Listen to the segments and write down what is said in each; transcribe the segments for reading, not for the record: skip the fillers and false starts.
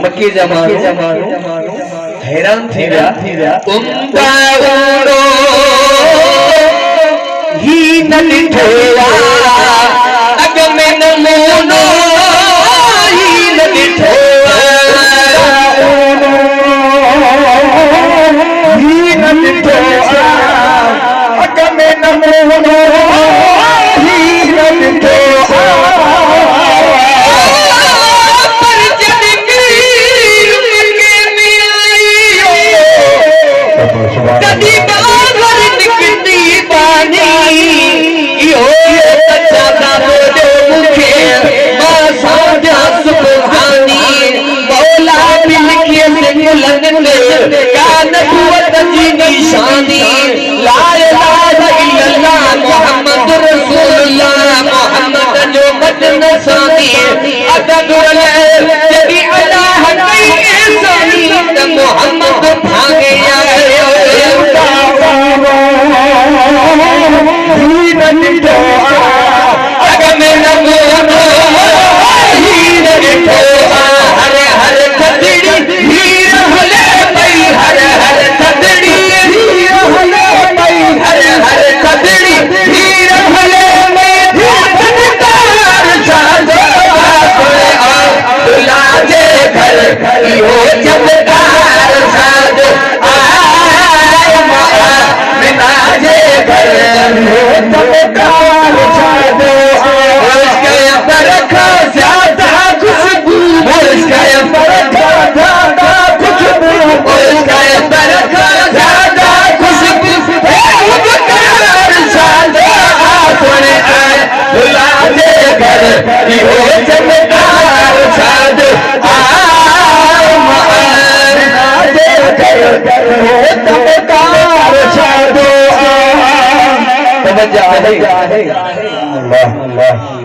मक्की जमानो हैरान थी रहा उम्दारो ही न दिठोया अग में नमूनो ही न दिठोया ही न दिठोया अग में नमूनो ही न दिठोया मोहम्मद भागे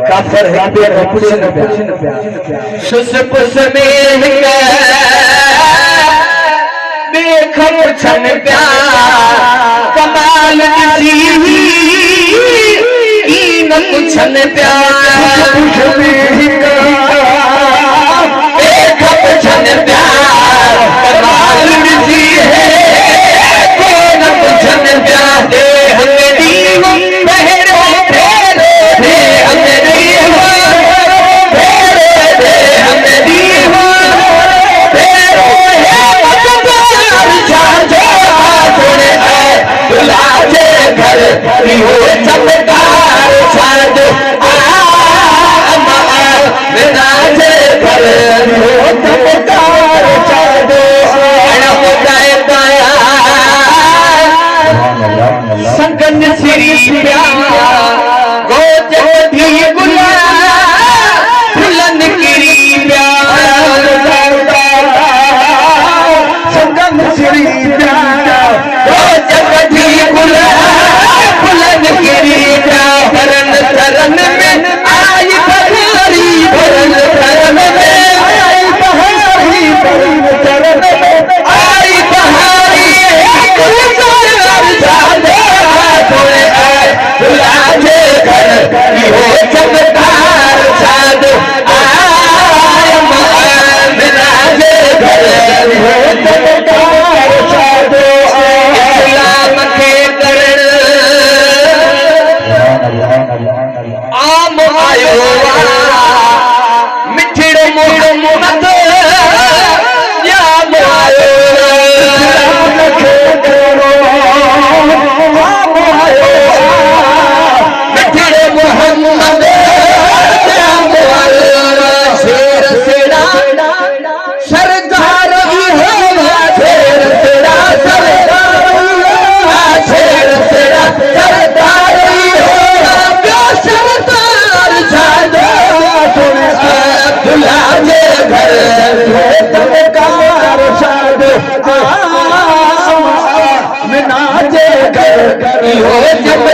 काफर है सुसपुस में खपछन प्यार कमाल दी न पुछन प्यार खपछन प्यार कमाल दी है न पुछन प्यार दे हमें बहरो फेरे दे हमें चमकार छाड़ चमकार छाड़ संगन श्री गो जगती गुला फुलन गिरी संगन श्री गो जगती गुला भरन धरन में आई बहारी भरन धरन में आई बहारी भरन धरन में आई बहारी लाजे घर हो चमकार छाद आय लाजे घर हो चमकार छाद इस्लाम के आम आयो मिठड़ मोहम्मद याम आयो आम आयो मिठड़ मोहम्मद याम आयो शेर सेरा सरदार शेर सेरा सरदार शेर सेरा सरदार लाजे घर चमकार छाड़ नाचे घर हो जब